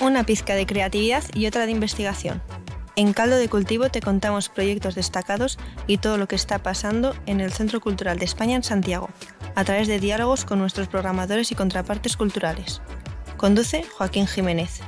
Una pizca de creatividad y otra de investigación. En Caldo de Cultivo te contamos proyectos destacados y todo lo que está pasando en el Centro Cultural de España en Santiago, a través de diálogos con nuestros programadores y contrapartes culturales. Conduce Joaquín Jiménez.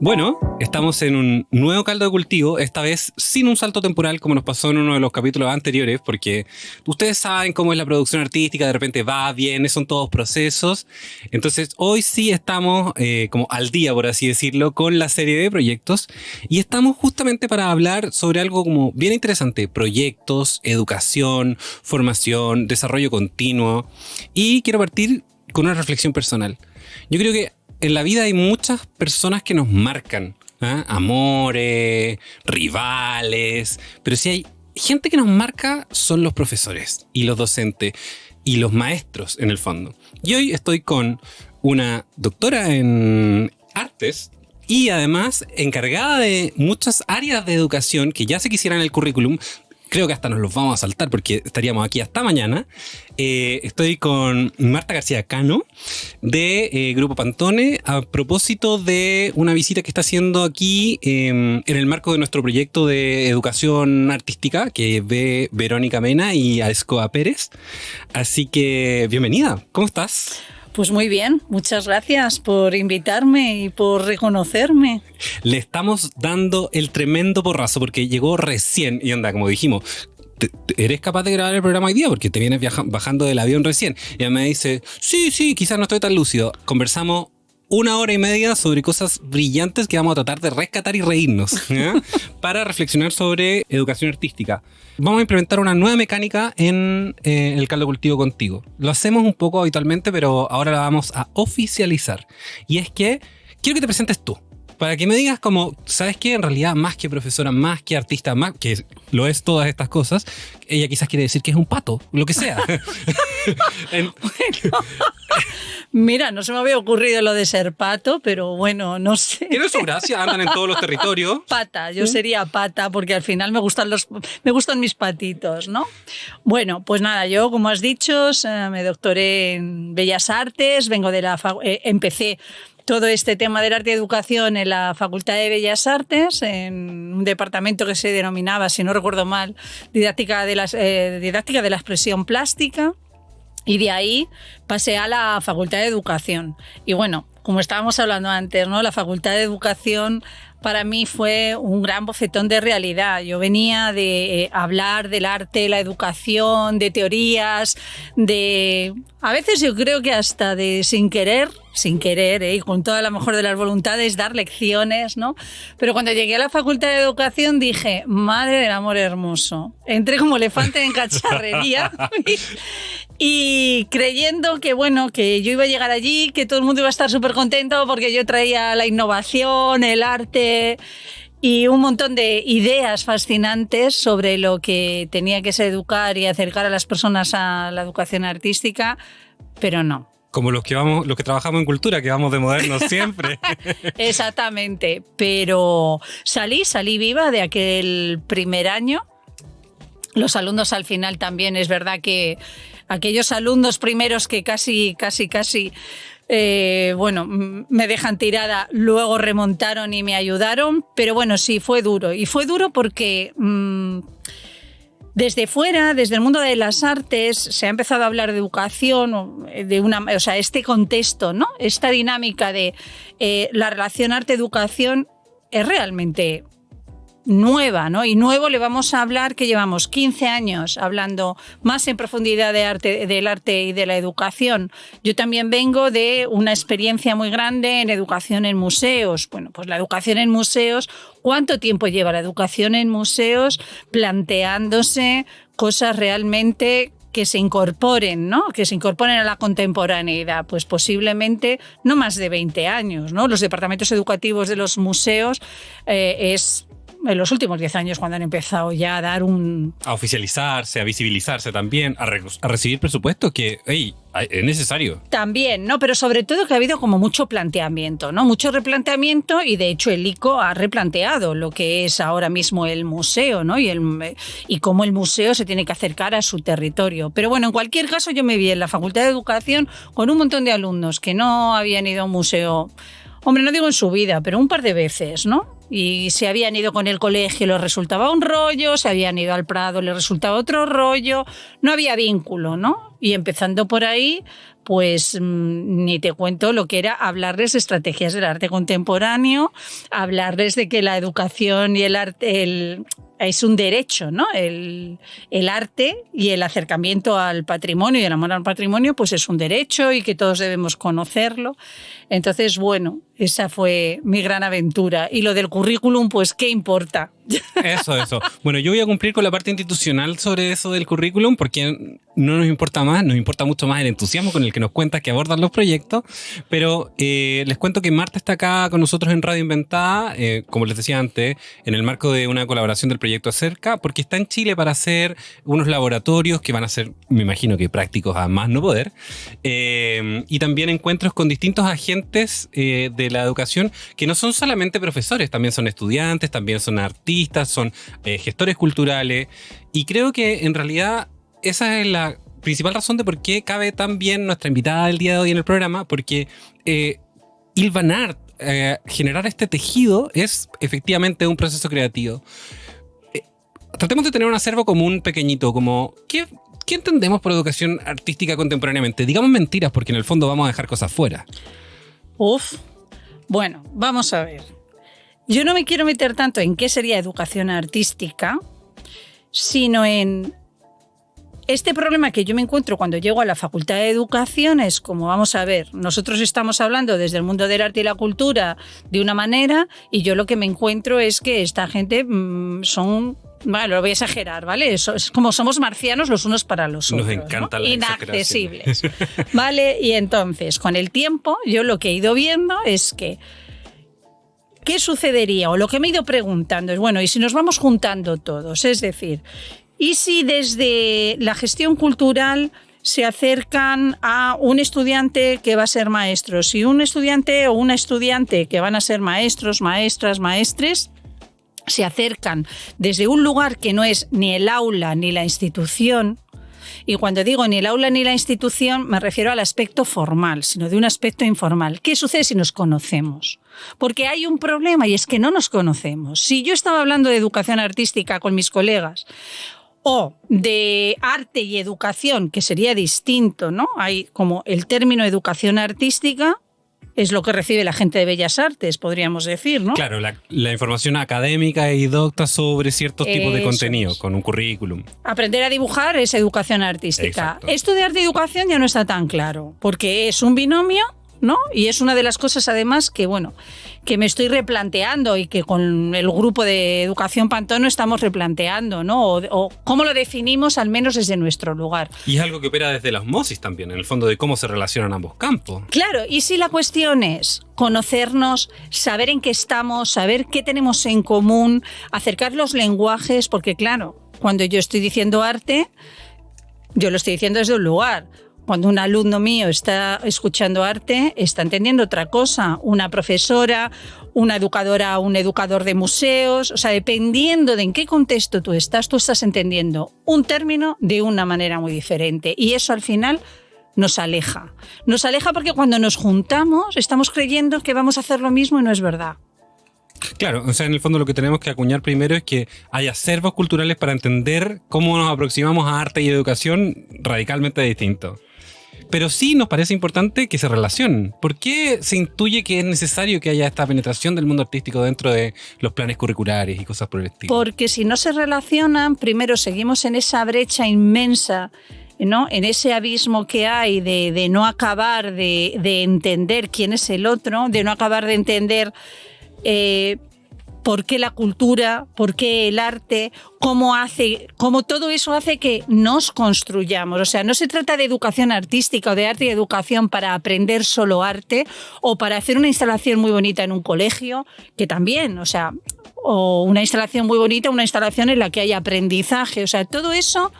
Bueno, estamos en un nuevo caldo de cultivo, esta vez sin un salto temporal como nos pasó en uno de los capítulos anteriores, porque ustedes saben cómo es la producción artística, de repente va, viene, son todos procesos. Entonces hoy sí estamos como al día, por así decirlo, con la serie de proyectos y estamos justamente para hablar sobre algo como bien interesante: proyectos, educación, formación, desarrollo continuo. Y quiero partir con una reflexión personal. Yo creo que en la vida hay muchas personas que nos marcan, ¿eh? Amores, rivales, pero si hay gente que nos marca son los profesores y los docentes y los maestros en el fondo. Y hoy estoy con una doctora en artes y además encargada de muchas áreas de educación que ya se quisieran en el currículum. Creo que hasta nos los vamos a saltar porque estaríamos aquí hasta mañana. Estoy con Marta García Cano de Grupo Pantone a propósito de una visita que está haciendo aquí en el marco de nuestro proyecto de educación artística que ve Verónica Mena y Aezkoa Pérez. Así que bienvenida, ¿cómo estás? Pues muy bien, muchas gracias por invitarme y por reconocerme. Le estamos dando el tremendo porrazo porque llegó recién y anda, como dijimos, ¿eres capaz de grabar el programa hoy día? Porque te vienes bajando del avión recién. Y ella me dice, sí, quizás no estoy tan lúcido. Conversamos 1 hora y media sobre cosas brillantes que vamos a tratar de rescatar y reírnos, ¿eh? Para reflexionar sobre educación artística. Vamos a implementar una nueva mecánica en el caldo cultivo contigo. Lo hacemos un poco habitualmente, pero ahora la vamos a oficializar. Y es que quiero que te presentes tú, para que me digas como, ¿sabes qué? En realidad, más que profesora, más que artista, más que lo es todas estas cosas, ella quizás quiere decir que es un pato, lo que sea. Bueno, mira, no se me había ocurrido lo de ser pato, pero bueno, no sé. Tiene su gracia, andan en todos los territorios. Pata, yo sería pata porque al final me gustan mis patitos, ¿no? Bueno, pues nada, yo, como has dicho, me doctoré en Bellas Artes, empecé todo este tema del arte y educación en la Facultad de Bellas Artes, en un departamento que se denominaba, si no recuerdo mal, didáctica de la expresión plástica. Y de ahí pasé a la Facultad de Educación. Y bueno, como estábamos hablando antes, ¿no? La Facultad de Educación para mí fue un gran bofetón de realidad. Yo venía de hablar del arte, la educación, de teorías, a veces yo creo que hasta de sin querer, y con toda la mejor de las voluntades, dar lecciones, ¿no? Pero cuando llegué a la Facultad de Educación dije, madre del amor hermoso. Entré como elefante en cacharrería y creyendo que, bueno, que yo iba a llegar allí, que todo el mundo iba a estar súper contento porque yo traía la innovación, el arte y un montón de ideas fascinantes sobre lo que tenía que ser educar y acercar a las personas a la educación artística, pero no. Como los que trabajamos en cultura, que vamos de modernos siempre. Exactamente, pero salí viva de aquel primer año. Los alumnos al final también, es verdad que aquellos alumnos primeros que casi me dejan tirada, luego remontaron y me ayudaron, pero bueno, sí, fue duro. Y fue duro porque desde fuera, desde el mundo de las artes, se ha empezado a hablar de educación, este contexto, ¿no? Esta dinámica de la relación arte-educación es realmente nueva, ¿no? Y nuevo le vamos a hablar que llevamos 15 años hablando más en profundidad del arte y de la educación. Yo también vengo de una experiencia muy grande en educación en museos. Bueno, pues la educación en museos, ¿cuánto tiempo lleva la educación en museos planteándose cosas realmente que se incorporen, ¿no? Que se incorporen a la contemporaneidad? Pues posiblemente no más de 20 años, ¿no? Los departamentos educativos de los museos es en los últimos 10 años cuando han empezado ya a dar a oficializarse, a visibilizarse también, a recibir presupuesto que, hey, es necesario. También, ¿no? Pero sobre todo que ha habido como mucho planteamiento, ¿no? Mucho replanteamiento y de hecho el ICO ha replanteado lo que es ahora mismo el museo, ¿no? Y cómo el museo se tiene que acercar a su territorio. Pero bueno, en cualquier caso yo me vi en la Facultad de Educación con un montón de alumnos que no habían ido a un museo, hombre, no digo en su vida, pero un par de veces, ¿no? Y se habían ido con el colegio, les resultaba un rollo, se habían ido al Prado, les resultaba otro rollo, no había vínculo, ¿no? Y empezando por ahí, pues ni te cuento lo que era hablarles de estrategias del arte contemporáneo, hablarles de que la educación y el arte es un derecho, ¿no? El arte y el acercamiento al patrimonio y el amor al patrimonio, pues es un derecho y que todos debemos conocerlo. Entonces, bueno, esa fue mi gran aventura. Y lo del currículum, pues, ¿qué importa? Eso. Bueno, yo voy a cumplir con la parte institucional sobre eso del currículum porque no nos importa más, nos importa mucho más el entusiasmo con el que nos cuentas que abordan los proyectos, pero les cuento que Marta está acá con nosotros en Radio Inventada, como les decía antes, en el marco de una colaboración del proyecto Acerca, porque está en Chile para hacer unos laboratorios que van a ser, me imagino que prácticos a más no poder, y también encuentros con distintos agentes de la educación que no son solamente profesores, también son estudiantes, también son artistas, son gestores culturales, y creo que en realidad esa es la principal razón de por qué cabe tan bien nuestra invitada del día de hoy en el programa, porque hilvanar, generar este tejido es efectivamente un proceso creativo. Tratemos de tener un acervo común pequeñito, como ¿qué entendemos por educación artística contemporáneamente? Digamos mentiras, porque en el fondo vamos a dejar cosas fuera. Bueno, vamos a ver. Yo no me quiero meter tanto en qué sería educación artística, sino en este problema que yo me encuentro cuando llego a la Facultad de Educación. Es como, vamos a ver, nosotros estamos hablando desde el mundo del arte y la cultura de una manera y yo lo que me encuentro es que esta gente son... Bueno, lo voy a exagerar, ¿vale? Eso es como somos marcianos los unos para los otros. Nos encantan, ¿no? Las inaccesibles, ¿vale? Y entonces, con el tiempo, yo lo que he ido viendo es que ¿qué sucedería? O lo que me he ido preguntando es, bueno, ¿y si nos vamos juntando todos? Es decir, ¿y si desde la gestión cultural se acercan a un estudiante que va a ser maestro? Si un estudiante o una estudiante que van a ser maestros, maestras, maestres, se acercan desde un lugar que no es ni el aula ni la institución, y cuando digo ni el aula ni la institución me refiero al aspecto formal, sino de un aspecto informal. ¿Qué sucede si nos conocemos? Porque hay un problema y es que no nos conocemos. Si yo estaba hablando de educación artística con mis colegas o de arte y educación, que sería distinto, ¿no? Hay como el término educación artística es lo que recibe la gente de Bellas Artes, podríamos decir, ¿no? Claro, la información académica y docta sobre ciertos tipos de contenido, con un currículum. Aprender a dibujar es educación artística. Exacto. Esto de arte y educación ya no está tan claro, porque es un binomio, ¿no? Y es una de las cosas, además, que, bueno, que me estoy replanteando y que con el grupo de Educación Pantono estamos replanteando, ¿no? O cómo lo definimos, al menos desde nuestro lugar. Y es algo que opera desde la osmosis también, en el fondo de cómo se relacionan ambos campos. Claro, y si la cuestión es conocernos, saber en qué estamos, saber qué tenemos en común, acercar los lenguajes, porque claro, cuando yo estoy diciendo arte, yo lo estoy diciendo desde un lugar. Cuando un alumno mío está escuchando arte, está entendiendo otra cosa. Una profesora, una educadora, un educador de museos. O sea, dependiendo de en qué contexto tú estás entendiendo un término de una manera muy diferente. Y eso al final nos aleja. Nos aleja porque cuando nos juntamos estamos creyendo que vamos a hacer lo mismo y no es verdad. Claro, o sea, en el fondo lo que tenemos que acuñar primero es que hay acervos culturales para entender cómo nos aproximamos a arte y educación radicalmente distintos. Pero sí nos parece importante que se relacionen. ¿Por qué se intuye que es necesario que haya esta penetración del mundo artístico dentro de los planes curriculares y cosas por el estilo? Porque si no se relacionan, primero seguimos en esa brecha inmensa, ¿no? En ese abismo que hay de no acabar de entender quién es el otro, de no acabar de entender por qué la cultura, por qué el arte, cómo todo eso hace que nos construyamos. O sea, no se trata de educación artística o de arte y educación para aprender solo arte o para hacer una instalación muy bonita en un colegio, que también, o sea, o una instalación muy bonita, una instalación en la que hay aprendizaje. O sea, todo eso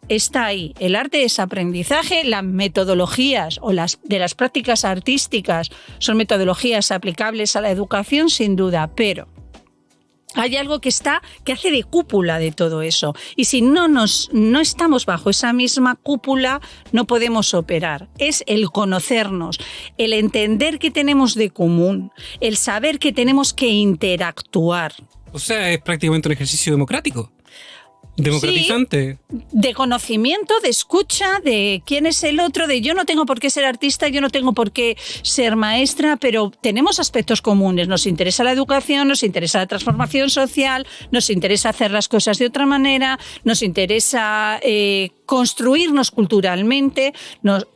está ahí. El arte es aprendizaje, las metodologías o de las prácticas artísticas son metodologías aplicables a la educación, sin duda, pero hay algo que hace de cúpula de todo eso. Y si no estamos bajo esa misma cúpula, no podemos operar. Es el conocernos, el entender que tenemos de común, el saber que tenemos que interactuar. O sea, es prácticamente un ejercicio democrático. Democratizante. Sí, de conocimiento, de escucha, de quién es el otro, de yo no tengo por qué ser artista, yo no tengo por qué ser maestra, pero tenemos aspectos comunes. Nos interesa la educación, nos interesa la transformación social, nos interesa hacer las cosas de otra manera, nos interesa construirnos culturalmente,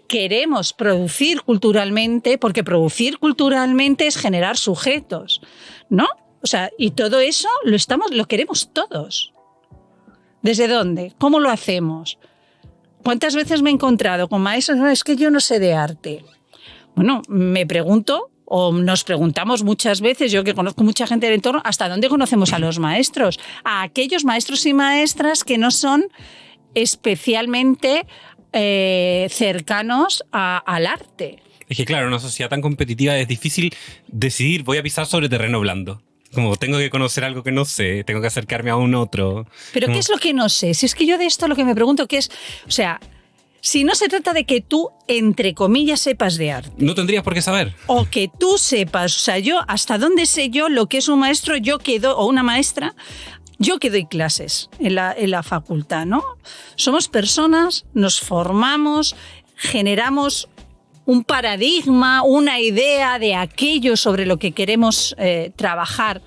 queremos producir culturalmente, porque producir culturalmente es generar sujetos, ¿no? O sea, y todo eso lo queremos todos. ¿Desde dónde? ¿Cómo lo hacemos? ¿Cuántas veces me he encontrado con maestros? No, es que yo no sé de arte. Bueno, me pregunto, o nos preguntamos muchas veces, yo que conozco mucha gente del entorno, ¿hasta dónde conocemos a los maestros? A aquellos maestros y maestras que no son especialmente cercanos al arte. Es que claro, en una sociedad tan competitiva es difícil decidir, voy a pisar sobre terreno blando. Como tengo que conocer algo que no sé, tengo que acercarme a un otro. ¿Pero qué es lo que no sé? Si es que yo de esto lo que me pregunto que es, o sea, si no se trata de que tú, entre comillas, sepas de arte. No tendrías por qué saber. O que tú sepas, o sea, yo, hasta dónde sé yo lo que es un maestro, o una maestra, yo que doy clases en la facultad, ¿no? Somos personas, nos formamos, generamos un paradigma, una idea de aquello sobre lo que queremos trabajar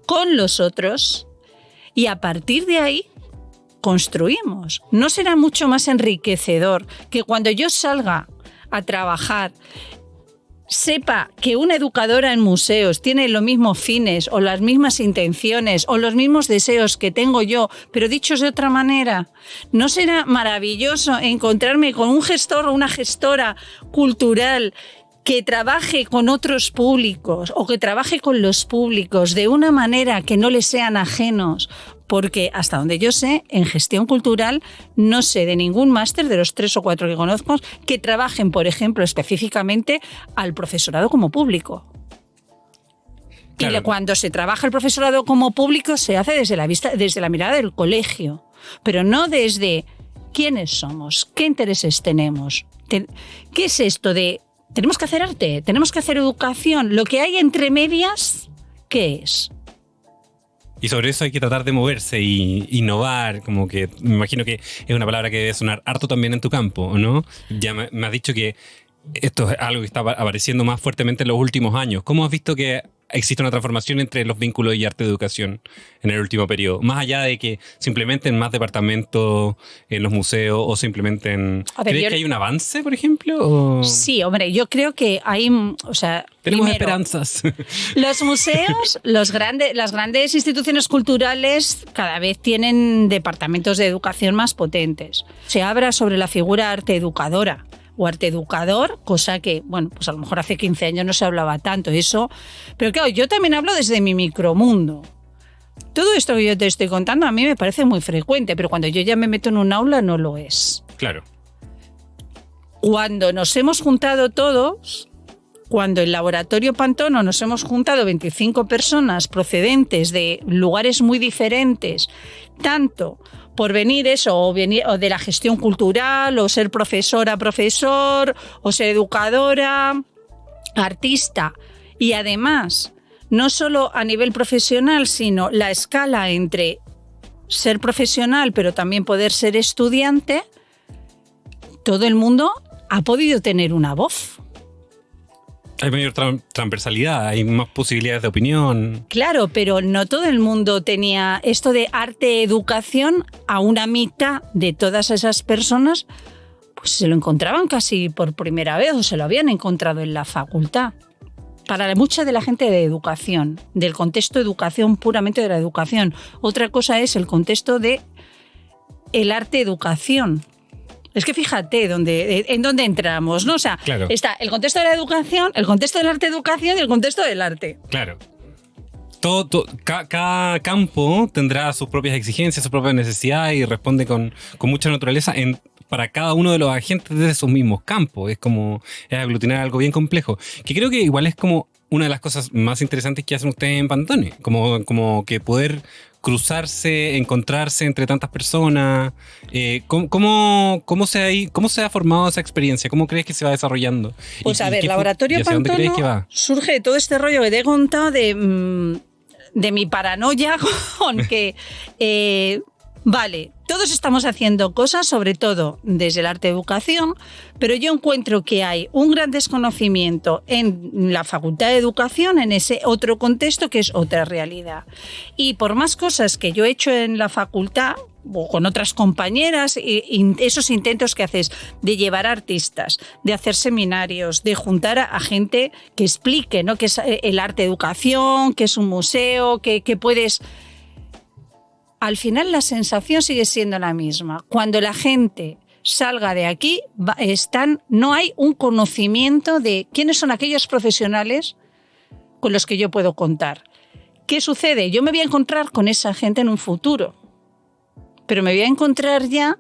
con los otros y a partir de ahí construimos. ¿No será mucho más enriquecedor que cuando yo salga a trabajar sepa que una educadora en museos tiene los mismos fines o las mismas intenciones o los mismos deseos que tengo yo, pero dichos de otra manera? ¿No será maravilloso encontrarme con un gestor o una gestora cultural que trabaje con otros públicos o que trabaje con los públicos de una manera que no les sean ajenos? Porque hasta donde yo sé, en gestión cultural no sé de ningún máster de los 3 o 4 que conozco que trabajen, por ejemplo, específicamente al profesorado como público. Claro. Y cuando se trabaja el profesorado como público se hace desde la mirada del colegio, pero no desde quiénes somos, qué intereses tenemos, qué es esto de tenemos que hacer arte, tenemos que hacer educación, lo que hay entre medias, ¿qué es? Y sobre eso hay que tratar de moverse y innovar, como que me imagino que es una palabra que debe sonar harto también en tu campo, ¿no? Ya me has dicho que esto es algo que está apareciendo más fuertemente en los últimos años. ¿Cómo has visto que existe una transformación entre los vínculos y arte de educación en el último periodo? Más allá de que se implementen más departamentos en los museos o se implementen... ¿Crees que hay un avance, por ejemplo? ¿O? Sí, hombre, yo creo que hay... O sea, tenemos esperanzas. Los museos, las grandes instituciones culturales cada vez tienen departamentos de educación más potentes. Se habla sobre la figura arte educadora o arte educador, cosa que, bueno, pues a lo mejor hace 15 años no se hablaba tanto eso. Pero claro, yo también hablo desde mi micromundo. Todo esto que yo te estoy contando a mí me parece muy frecuente, pero cuando yo ya me meto en un aula no lo es. Claro. Cuando nos hemos juntado todos, cuando en Laboratorio Pantono nos hemos juntado 25 personas procedentes de lugares muy diferentes, tanto por venir eso, o de la gestión cultural, o ser profesora, profesor, o ser educadora, artista. Y además, no solo a nivel profesional, sino la escala entre ser profesional, pero también poder ser estudiante, todo el mundo ha podido tener una voz. Hay mayor transversalidad, hay más posibilidades de opinión. Claro, pero no todo el mundo tenía esto de arte-educación. A una mitad de todas esas personas pues se lo encontraban casi por primera vez o se lo habían encontrado en la facultad. Para mucha de la gente de educación, del contexto de educación, puramente de la educación. Otra cosa es el contexto de el arte-educación. Es que fíjate en dónde entramos, ¿no? O sea, claro. Está el contexto de la educación, el contexto del arte-educación y el contexto del arte. Claro. Cada campo tendrá sus propias exigencias, sus propias necesidades y responde con mucha naturaleza para cada uno de los agentes de esos mismos campos. Es aglutinar algo bien complejo, que creo que igual es como una de las cosas más interesantes que hacen ustedes en Pantone, como que poder cruzarse, encontrarse entre tantas personas. ¿Cómo se ha formado esa experiencia? ¿Cómo crees que se va desarrollando? Pues a ver, Laboratorio Pantone surge de todo este rollo que te he contado de mi paranoia con que... Vale, todos estamos haciendo cosas, sobre todo desde el arte de educación, pero yo encuentro que hay un gran desconocimiento en la Facultad de Educación, en ese otro contexto que es otra realidad. Y por más cosas que yo he hecho en la facultad, o con otras compañeras, esos intentos que haces de llevar artistas, de hacer seminarios, de juntar a gente que explique, ¿no?, qué es el arte de educación, qué es un museo, que puedes... Al final la sensación sigue siendo la misma. Cuando la gente salga de aquí, no hay un conocimiento de quiénes son aquellos profesionales con los que yo puedo contar. ¿Qué sucede? Yo me voy a encontrar con esa gente en un futuro, pero me voy a encontrar ya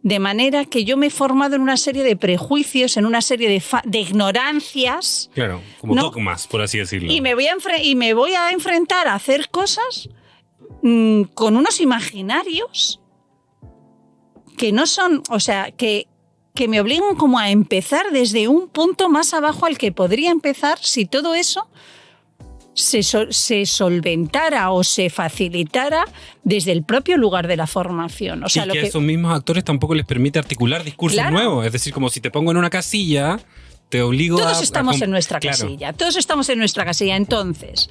de manera que yo me he formado en una serie de prejuicios, en una serie de ignorancias. Claro, como dogmas, por así decirlo. Y me voy a enfrentar a hacer cosas con unos imaginarios que no son, o sea, que me obligan como a empezar desde un punto más abajo al que podría empezar si todo eso se solventara o se facilitara desde el propio lugar de la formación. O sea, y que a esos mismos actores tampoco les permite articular discursos nuevos. Es decir, como si te pongo en una casilla, te obligo Todos estamos en nuestra casilla. Todos estamos en nuestra casilla. Entonces...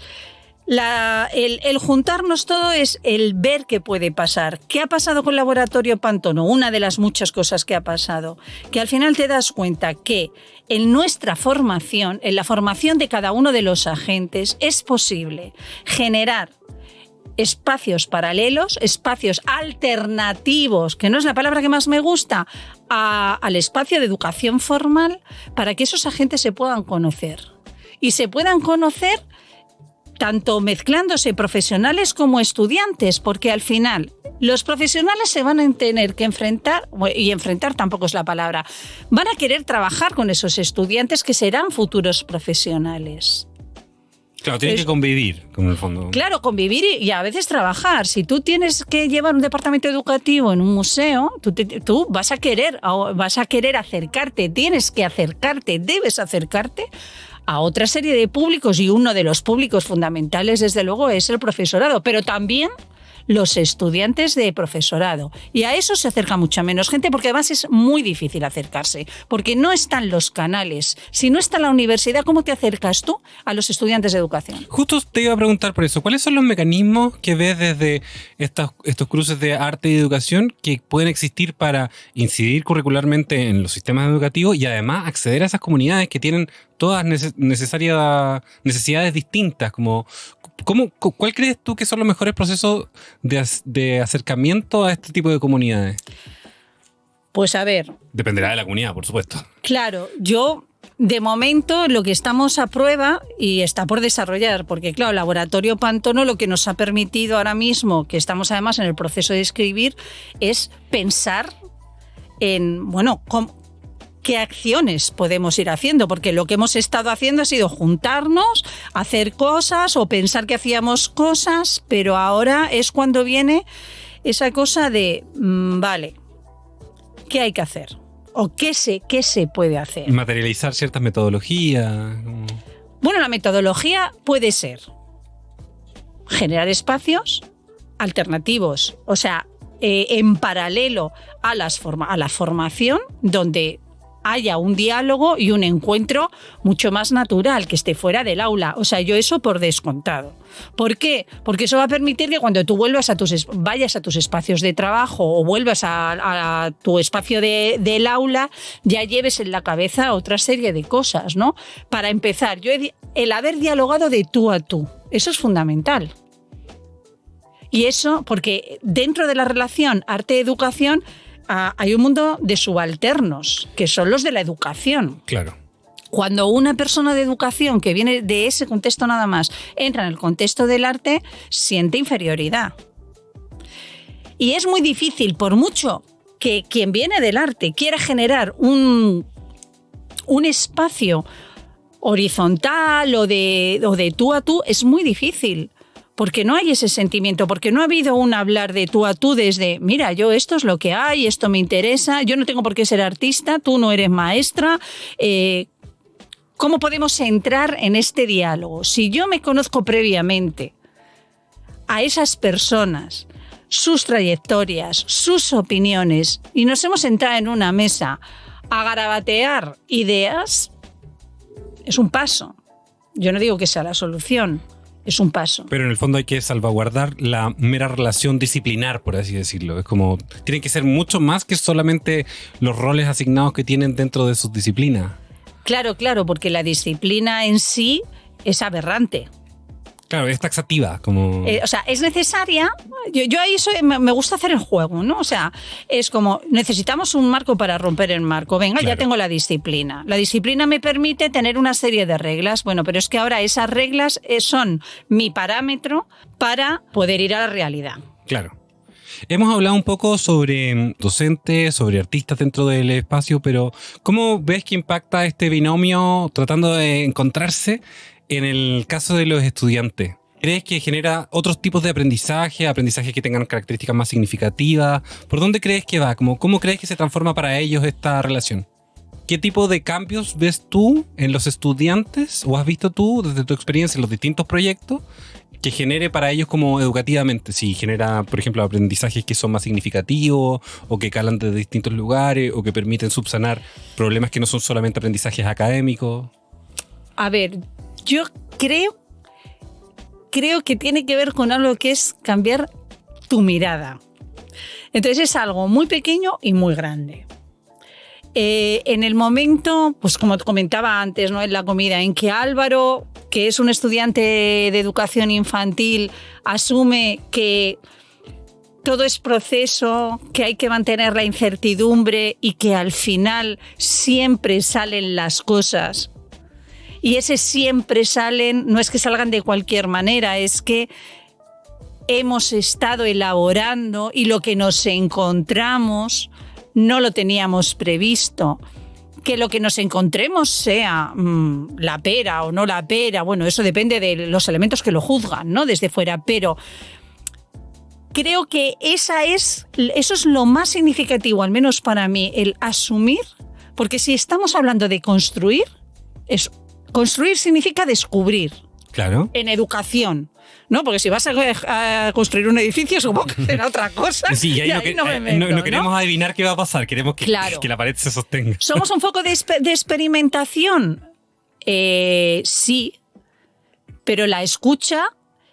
El juntarnos todo es el ver qué puede pasar. ¿Qué ha pasado con Laboratorio Pantone? Una de las muchas cosas que ha pasado, que al final te das cuenta que en nuestra formación, en la formación de cada uno de los agentes, es posible generar espacios paralelos, espacios alternativos, que no es la palabra que más me gusta, al espacio de educación formal, para que esos agentes se puedan conocer. Y se puedan conocer tanto mezclándose profesionales como estudiantes, porque al final los profesionales se van a tener que enfrentar, y enfrentar tampoco es la palabra, van a querer trabajar con esos estudiantes que serán futuros profesionales. Claro, tienen que convivir, como en el fondo. Claro, convivir y a veces trabajar. Si tú tienes que llevar un departamento educativo en un museo, tú vas a querer acercarte, tienes que acercarte, debes acercarte a otra serie de públicos, y uno de los públicos fundamentales, desde luego, es el profesorado, pero también los estudiantes de profesorado. Y a eso se acerca mucha menos gente, porque además es muy difícil acercarse, porque no están los canales. Si no está la universidad, ¿cómo te acercas tú a los estudiantes de educación? Justo te iba a preguntar por eso. ¿Cuáles son los mecanismos que ves desde estos cruces de arte y educación que pueden existir para incidir curricularmente en los sistemas educativos y además acceder a esas comunidades que tienen todas necesidades distintas? ¿Cuál crees tú que son los mejores procesos de acercamiento a este tipo de comunidades? Pues a ver. Dependerá de la comunidad, por supuesto. Claro, yo de momento lo que estamos a prueba y está por desarrollar, porque claro, Laboratorio Pantone lo que nos ha permitido ahora mismo, que estamos además en el proceso de escribir, es pensar en, qué acciones podemos ir haciendo, porque lo que hemos estado haciendo ha sido juntarnos, hacer cosas o pensar que hacíamos cosas, pero ahora es cuando viene esa cosa de, vale, ¿qué hay que hacer? ¿O qué se puede hacer? Materializar ciertas metodologías. Bueno, la metodología puede ser generar espacios alternativos, o sea, en paralelo a la formación, donde haya un diálogo y un encuentro mucho más natural, que esté fuera del aula. O sea, yo eso por descontado. ¿Por qué? Porque eso va a permitir que cuando tú vayas a tus espacios de trabajo o vuelvas a tu espacio del aula, ya lleves en la cabeza otra serie de cosas, ¿no? Para empezar, el haber dialogado de tú a tú, eso es fundamental. Y eso, porque dentro de la relación arte-educación hay un mundo de subalternos, que son los de la educación. Claro. Cuando una persona de educación que viene de ese contexto nada más entra en el contexto del arte, siente inferioridad. Y es muy difícil, por mucho que quien viene del arte quiera generar un espacio horizontal o de tú a tú, es muy difícil. Porque no hay ese sentimiento, porque no ha habido un hablar de tú a tú desde, mira, yo esto es lo que hay, esto me interesa, yo no tengo por qué ser artista, tú no eres maestra. ¿Cómo podemos entrar en este diálogo? Si yo me conozco previamente a esas personas, sus trayectorias, sus opiniones, y nos hemos sentado en una mesa a garabatear ideas, es un paso. Yo no digo que sea la solución. Es un paso. Pero en el fondo hay que salvaguardar la mera relación disciplinar, por así decirlo. Es como, tienen que ser mucho más que solamente los roles asignados que tienen dentro de sus disciplinas. Claro, porque la disciplina en sí es aberrante. Claro, es taxativa. Como... o sea, es necesaria. Yo ahí me gusta hacer el juego, ¿no? O sea, es como, necesitamos un marco para romper el marco. Venga, claro. Ya tengo la disciplina. La disciplina me permite tener una serie de reglas. Bueno, pero es que ahora esas reglas son mi parámetro para poder ir a la realidad. Claro. Hemos hablado un poco sobre docentes, sobre artistas dentro del espacio, pero ¿cómo ves que impacta este binomio tratando de encontrarse en el caso de los estudiantes? ¿Crees que genera otros tipos de aprendizaje que tengan características más significativas? ¿Por dónde crees que va? ¿Cómo crees que se transforma para ellos esta relación? ¿Qué tipo de cambios ves tú en los estudiantes o has visto tú desde tu experiencia en los distintos proyectos que genere para ellos como educativamente? Si genera, por ejemplo, aprendizajes que son más significativos o que calan de distintos lugares o que permiten subsanar problemas que no son solamente aprendizajes académicos. A ver, yo creo que tiene que ver con algo que es cambiar tu mirada. Entonces es algo muy pequeño y muy grande. En el momento, pues como comentaba antes, ¿no?, en la comida, en que Álvaro, que es un estudiante de educación infantil, asume que todo es proceso, que hay que mantener la incertidumbre y que al final siempre salen las cosas. Y ese siempre salen, no es que salgan de cualquier manera, es que hemos estado elaborando y lo que nos encontramos no lo teníamos previsto. Que lo que nos encontremos sea la pera o no la pera, bueno, eso depende de los elementos que lo juzgan, ¿no?, desde fuera, pero creo que eso es lo más significativo, al menos para mí, el asumir, porque si estamos hablando de construir, construir significa descubrir. Claro. En educación, ¿no? Porque si vas a construir un edificio, supongo que será otra cosa. Sí, y ahí no me meto, no queremos adivinar qué va a pasar, queremos que la pared se sostenga. ¿Somos un foco de experimentación? Sí, pero la escucha,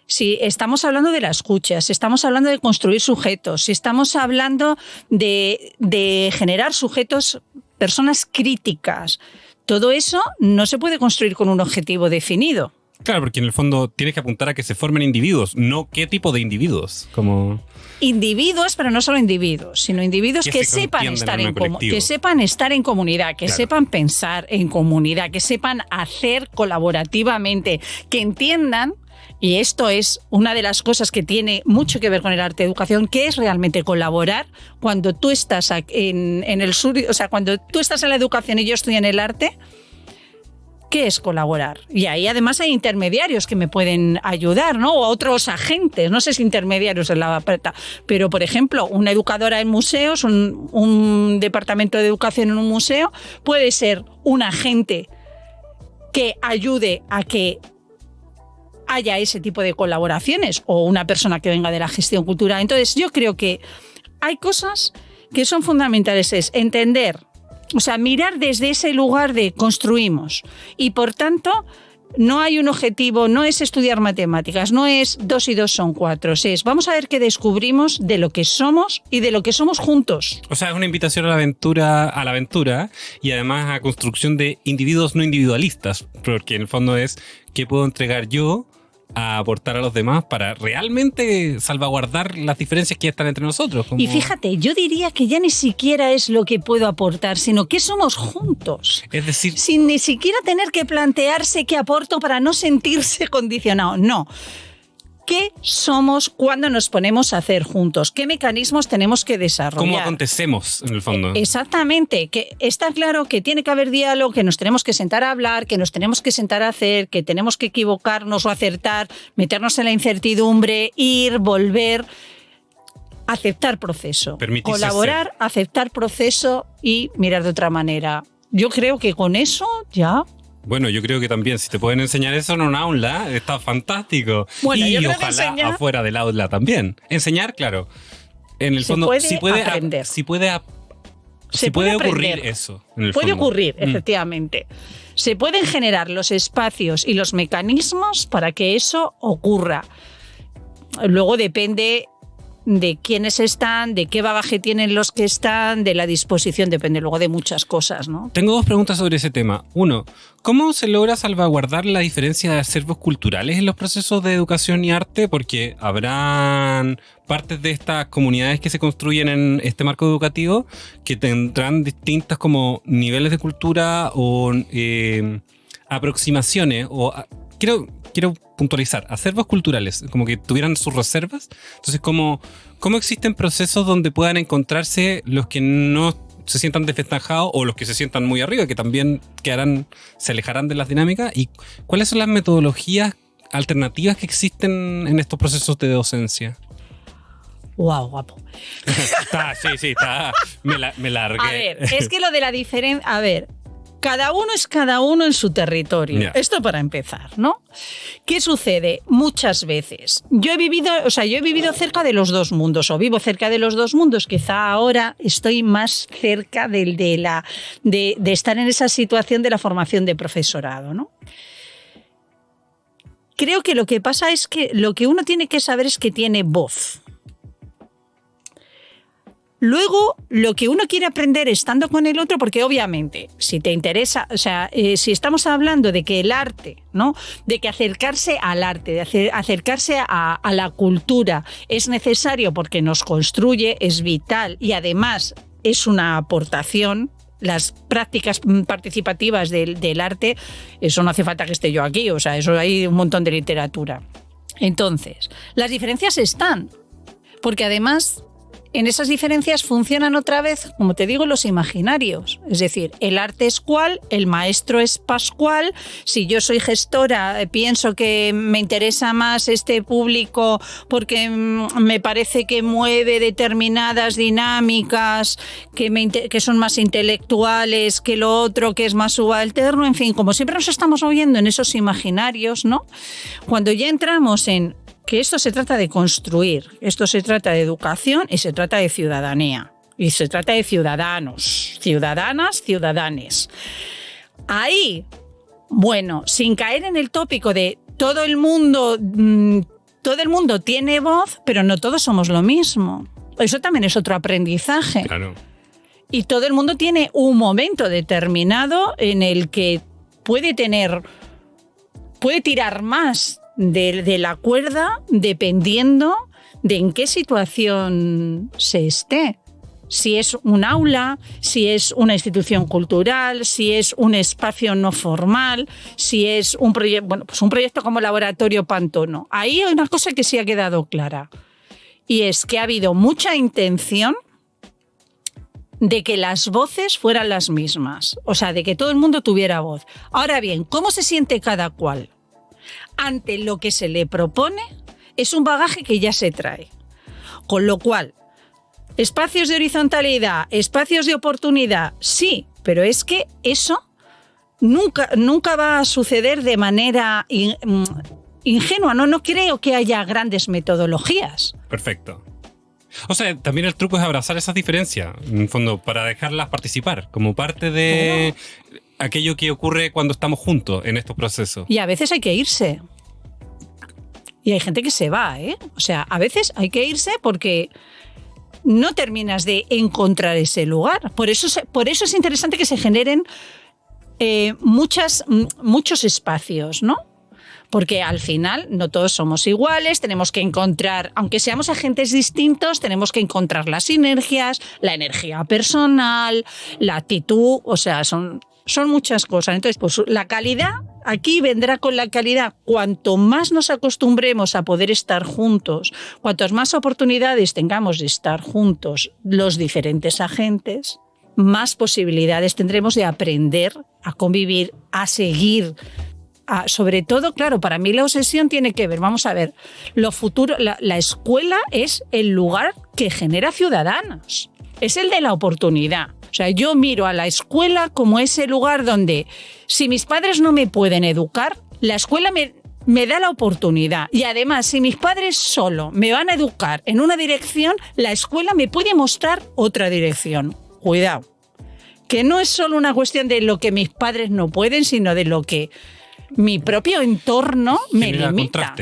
si estamos hablando de la escucha, si estamos hablando de construir sujetos, si estamos hablando de generar sujetos, personas críticas, todo eso no se puede construir con un objetivo definido. Claro, porque en el fondo tienes que apuntar a que se formen individuos, no qué tipo de individuos. Como... Individuos, pero no solo individuos, sino individuos que sepan estar en comunidad, que sepan pensar en comunidad, que sepan hacer colaborativamente, que entiendan, y esto es una de las cosas que tiene mucho que ver con el arte de educación, que es realmente colaborar cuando tú estás en el sur, o sea, cuando tú estás en la educación y yo estoy en el arte. ¿Qué es colaborar? Y ahí además hay intermediarios que me pueden ayudar, ¿no? O otros agentes, no sé si intermediarios en la palabra, pero por ejemplo, una educadora en museos, un departamento de educación en un museo, puede ser un agente que ayude a que haya ese tipo de colaboraciones o una persona que venga de la gestión cultural. Entonces yo creo que hay cosas que son fundamentales, es entender, o sea, mirar desde ese lugar de construimos y por tanto no hay un objetivo, no es estudiar matemáticas, no es 2 y 2 son 4, es vamos a ver qué descubrimos de lo que somos y de lo que somos juntos. O sea, es una invitación a la aventura y además a construcción de individuos no individualistas, porque en el fondo es qué puedo entregar yo a aportar a los demás para realmente salvaguardar las diferencias que están entre nosotros. Y fíjate, yo diría que ya ni siquiera es lo que puedo aportar, sino que somos juntos. Es decir, sin ni siquiera tener que plantearse qué aporto para no sentirse condicionado. No. ¿Qué somos cuando nos ponemos a hacer juntos? ¿Qué mecanismos tenemos que desarrollar? ¿cómo acontecemos en el fondo? Exactamente, que está claro que tiene que haber diálogo, que nos tenemos que sentar a hablar, que nos tenemos que sentar a hacer, que tenemos que equivocarnos o acertar, meternos en la incertidumbre, ir, volver, aceptar proceso, Permitirse colaborar, ser. aceptar proceso y mirar de otra manera. Yo creo que con eso ya... Bueno, yo creo que también, si te pueden enseñar eso en un aula, está fantástico. Bueno, y yo creo que ojalá enseñar... afuera del aula también. Enseñar, claro. En el Se fondo, puede si puede aprender. si puede ocurrir eso. En el puede fondo. ocurrir, efectivamente. Se pueden generar los espacios y los mecanismos para que eso ocurra. Luego depende de quiénes están, de qué bagaje tienen los que están, de la disposición, depende luego de muchas cosas, ¿no? Tengo dos preguntas sobre ese tema. Uno, ¿cómo se logra salvaguardar la diferencia de acervos culturales en los procesos de educación y arte? Porque habrán partes de estas comunidades que se construyen en este marco educativo que tendrán distintas como niveles de cultura o aproximaciones o... Quiero puntualizar, acervos culturales, como que tuvieran sus reservas. Entonces, ¿cómo existen procesos donde puedan encontrarse los que no se sientan desventajados o los que se sientan muy arriba, que también se alejarán de las dinámicas? ¿Y cuáles son las metodologías alternativas que existen en estos procesos de docencia? ¡Guau, guapo! Está. Me largué. A ver, es que lo de la diferencia... A ver... Cada uno es cada uno en su territorio. Yeah. Esto para empezar, ¿no? ¿Qué sucede? Muchas veces. Yo he vivido cerca de los dos mundos, o vivo cerca de los dos mundos. Quizá ahora estoy más cerca de estar en esa situación de la formación de profesorado, ¿no? Creo que lo que pasa es que lo que uno tiene que saber es que tiene voz. Luego, lo que uno quiere aprender estando con el otro, porque obviamente, si te interesa, o sea, si estamos hablando de que el arte, ¿no? De que acercarse al arte, de acercarse a la cultura es necesario porque nos construye, es vital y además es una aportación. Las prácticas participativas del arte, eso no hace falta que esté yo aquí, o sea, eso hay un montón de literatura. Entonces, las diferencias están, porque además... En esas diferencias funcionan otra vez, como te digo, los imaginarios. Es decir, el arte es cual, el maestro es pascual. Si yo soy gestora, pienso que me interesa más este público porque me parece que mueve determinadas dinámicas, que son más intelectuales que lo otro, que es más subalterno. En fin, como siempre nos estamos moviendo en esos imaginarios, ¿no? Cuando ya entramos en que esto se trata de construir, esto se trata de educación y se trata de ciudadanía. Y se trata de ciudadanos, ciudadanas, ciudadanes. Ahí, bueno, sin caer en el tópico de todo el mundo tiene voz, pero no todos somos lo mismo. Eso también es otro aprendizaje. Claro. Y todo el mundo tiene un momento determinado en el que puede tirar más de la cuerda dependiendo de en qué situación se esté. Si es un aula, si es una institución cultural, si es un espacio no formal, si es un proyecto, bueno, pues un proyecto como Laboratorio Pantono. Ahí hay una cosa que sí ha quedado clara y es que ha habido mucha intención de que las voces fueran las mismas, o sea, de que todo el mundo tuviera voz. Ahora bien, ¿cómo se siente cada cual ante lo que se le propone? Es un bagaje que ya se trae. Con lo cual, espacios de horizontalidad, espacios de oportunidad, sí, pero es que eso nunca va a suceder de manera ingenua. No creo que haya grandes metodologías. Perfecto. O sea, también el truco es abrazar esas diferencias, en el fondo, para dejarlas participar, como parte de aquello que ocurre cuando estamos juntos en estos procesos. Y a veces hay que irse. Y hay gente que se va, ¿eh? O sea, a veces hay que irse porque no terminas de encontrar ese lugar. Por eso es interesante que se generen muchos espacios, ¿no? Porque al final no todos somos iguales, tenemos que encontrar, aunque seamos agentes distintos, tenemos que encontrar las sinergias, la energía personal, la actitud, o sea, son muchas cosas. Entonces, pues la calidad, aquí vendrá con la calidad. Cuanto más nos acostumbremos a poder estar juntos, cuantas más oportunidades tengamos de estar juntos los diferentes agentes, más posibilidades tendremos de aprender a convivir, a seguir. Sobre todo, claro, para mí la obsesión tiene que ver, vamos a ver, lo futuro, la escuela es el lugar que genera ciudadanos, es el de la oportunidad. O sea, yo miro a la escuela como ese lugar donde, si mis padres no me pueden educar, la escuela me da la oportunidad. Y además, si mis padres solo me van a educar en una dirección, la escuela me puede mostrar otra dirección. Cuidado, que no es solo una cuestión de lo que mis padres no pueden, sino de lo que mi propio entorno me limita.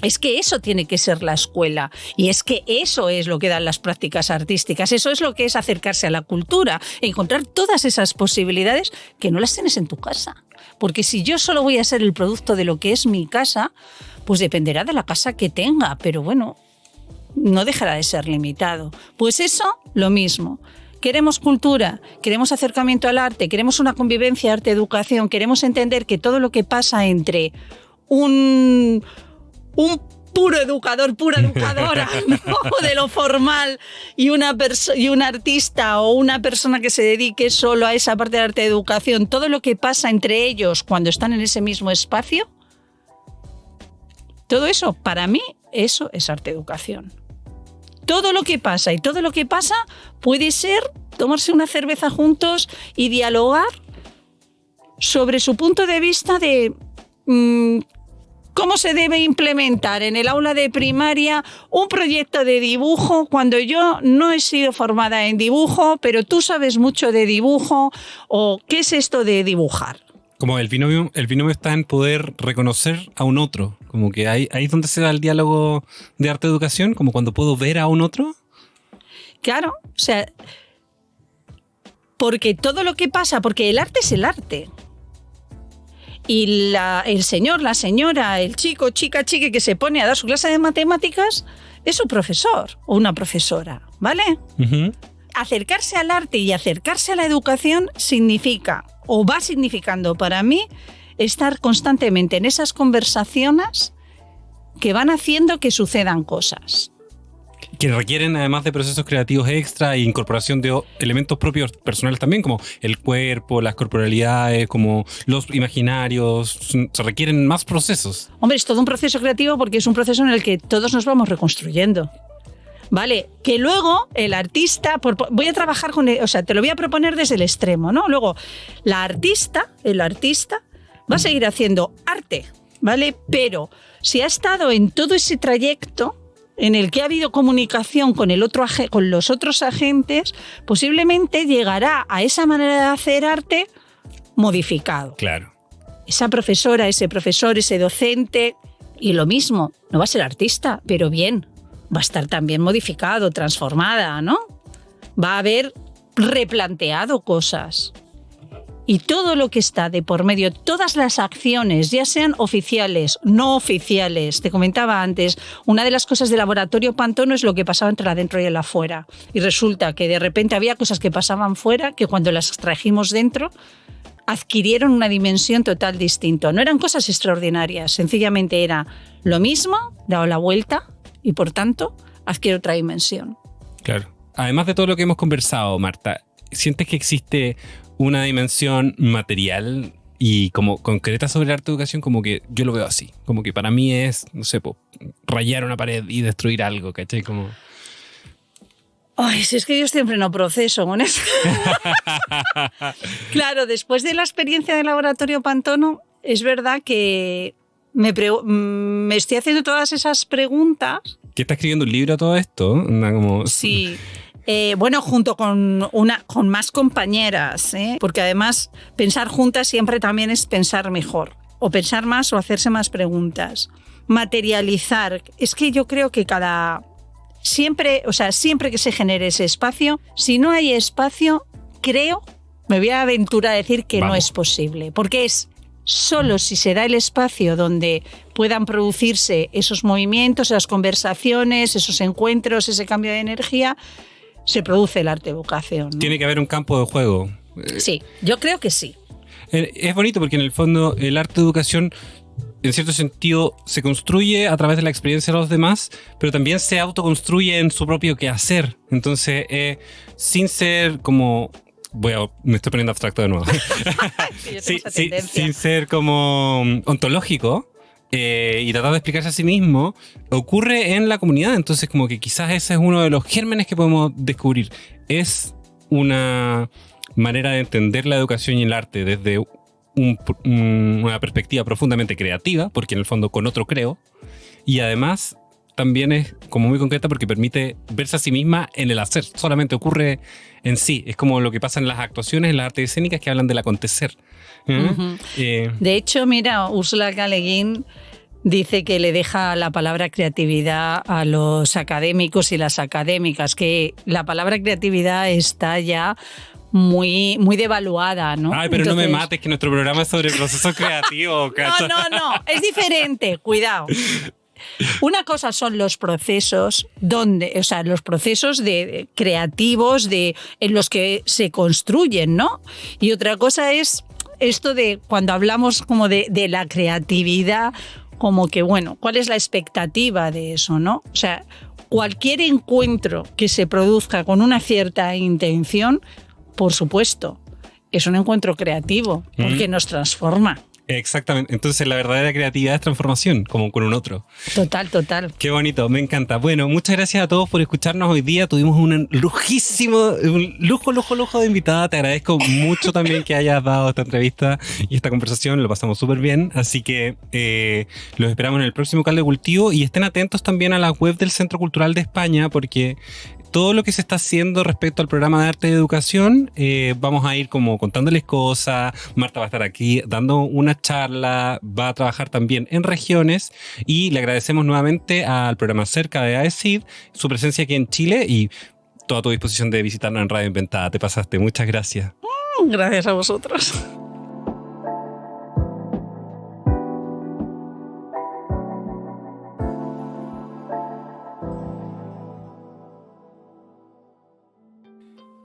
Es que eso tiene que ser la escuela, y es que eso es lo que dan las prácticas artísticas, eso es lo que es acercarse a la cultura, encontrar todas esas posibilidades que no las tienes en tu casa. Porque si yo solo voy a ser el producto de lo que es mi casa, pues dependerá de la casa que tenga, pero bueno, no dejará de ser limitado. Pues eso, lo mismo. Queremos cultura, queremos acercamiento al arte, queremos una convivencia arte-educación, queremos entender que todo lo que pasa entre un puro educador, pura educadora, ¿no? De lo formal, y un artista o una persona que se dedique solo a esa parte de arte-educación, todo lo que pasa entre ellos cuando están en ese mismo espacio, todo eso, para mí, eso es arte-educación. Todo lo que pasa y todo lo que pasa puede ser tomarse una cerveza juntos y dialogar sobre su punto de vista de cómo se debe implementar en el aula de primaria un proyecto de dibujo cuando yo no he sido formada en dibujo, pero tú sabes mucho de dibujo, o qué es esto de dibujar. Como el binomio está en poder reconocer a un otro, como que ahí es donde se da el diálogo de arte-educación, como cuando puedo ver a un otro. Claro, o sea, porque todo lo que pasa, porque el arte es el arte. Y el señor, la señora, el chico, chica, chique que se pone a dar su clase de matemáticas es su profesor o una profesora, ¿vale? Uh-huh. Acercarse al arte y acercarse a la educación significa, o va significando para mí, estar constantemente en esas conversaciones que van haciendo que sucedan cosas. Que requieren, además de procesos creativos extra e incorporación de elementos propios personales también, como el cuerpo, las corporalidades, como los imaginarios. Se requieren más procesos. Hombre, es todo un proceso creativo porque es un proceso en el que todos nos vamos reconstruyendo. Vale, que luego el artista, voy a trabajar con, o sea, te lo voy a proponer desde el extremo, ¿no? Luego, el artista va a seguir haciendo arte, ¿vale? Pero si ha estado en todo ese trayecto en el que ha habido comunicación con los otros agentes, posiblemente llegará a esa manera de hacer arte modificado. Claro. Esa profesora, ese profesor, ese docente, y lo mismo, no va a ser artista, pero bien, va a estar también modificado, transformada, ¿no? Va a haber replanteado cosas. Y todo lo que está de por medio, todas las acciones, ya sean oficiales, no oficiales, te comentaba antes, una de las cosas del laboratorio Pantone es lo que pasaba entre el adentro y el afuera. Y resulta que de repente había cosas que pasaban fuera que cuando las trajimos dentro adquirieron una dimensión total distinta. No eran cosas extraordinarias, sencillamente era lo mismo, dado la vuelta, y por tanto adquiere otra dimensión. Claro. Además de todo lo que hemos conversado, Marta, ¿sientes que existe una dimensión material y como concreta sobre el arte educación? Como que yo lo veo así, como que para mí es, no sé, rayar una pared y destruir algo, ¿cachai? Como... Ay, si es que yo siempre no proceso con eso. Claro, después de la experiencia del laboratorio Pantone, es verdad que me estoy haciendo todas esas preguntas. ¿Qué está escribiendo un libro a todo esto? Como... Sí. Bueno, junto con más compañeras, porque además pensar juntas siempre también es pensar mejor, o pensar más o hacerse más preguntas. Materializar, es que yo creo que siempre que se genere ese espacio, si no hay espacio, me voy a aventurar a decir que no es posible, porque es solo si se da el espacio donde puedan producirse esos movimientos, esas conversaciones, esos encuentros, ese cambio de energía, se produce el arte-educación, ¿no? Tiene que haber un campo de juego. Sí, yo creo que sí. Es bonito porque en el fondo el arte-educación, en cierto sentido, se construye a través de la experiencia de los demás, pero también se autoconstruye en su propio quehacer. Entonces, sin ser como... me estoy poniendo abstracto de nuevo. Sin ser como ontológico y tratar de explicarse a sí mismo, ocurre en la comunidad. Entonces, como que quizás ese es uno de los gérmenes que podemos descubrir. Es una manera de entender la educación y el arte desde una perspectiva profundamente creativa, porque en el fondo con otro creo, y además también es como muy concreta porque permite verse a sí misma en el hacer, solamente ocurre en sí. Es como lo que pasa en las actuaciones, en las artes escénicas que hablan del acontecer. De hecho, mira, Ursula K. Le Guin dice que le deja la palabra creatividad a los académicos y las académicas, que la palabra creatividad está ya muy devaluada, ¿no? Ay, pero entonces... no me mates, que nuestro programa es sobre el proceso creativo. No, es diferente, cuidado. Una cosa son los procesos los procesos creativos en los que se construyen, ¿no? Y otra cosa es esto de cuando hablamos como de la creatividad, como que, bueno, ¿cuál es la expectativa de eso, no? O sea, cualquier encuentro que se produzca con una cierta intención, por supuesto, es un encuentro creativo, porque nos transforma. Exactamente. Entonces la verdadera creatividad es transformación, como con un otro. Total. Qué bonito, me encanta. Bueno, muchas gracias a todos por escucharnos hoy día. Tuvimos un lujo de invitada. Te agradezco mucho también que hayas dado esta entrevista y esta conversación. Lo pasamos súper bien. Así que los esperamos en el próximo Caldo de Cultivo y estén atentos también a la web del Centro Cultural de España, porque todo lo que se está haciendo respecto al programa de arte y educación, vamos a ir como contándoles cosas. Marta va a estar aquí dando una charla, va a trabajar también en regiones y le agradecemos nuevamente al programa Cerca de AECID su presencia aquí en Chile y toda tu disposición de visitarnos en Radio Inventada. Te pasaste, muchas gracias. Gracias a vosotros.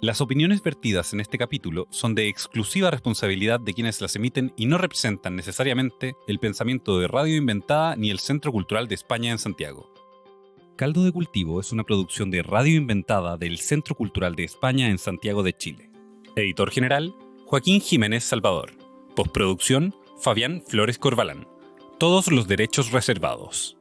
Las opiniones vertidas en este capítulo son de exclusiva responsabilidad de quienes las emiten y no representan necesariamente el pensamiento de Radio Inventada ni el Centro Cultural de España en Santiago. Caldo de Cultivo es una producción de Radio Inventada del Centro Cultural de España en Santiago de Chile. Editor general, Joaquín Jiménez Salvador. Postproducción, Fabián Flores Corbalán. Todos los derechos reservados.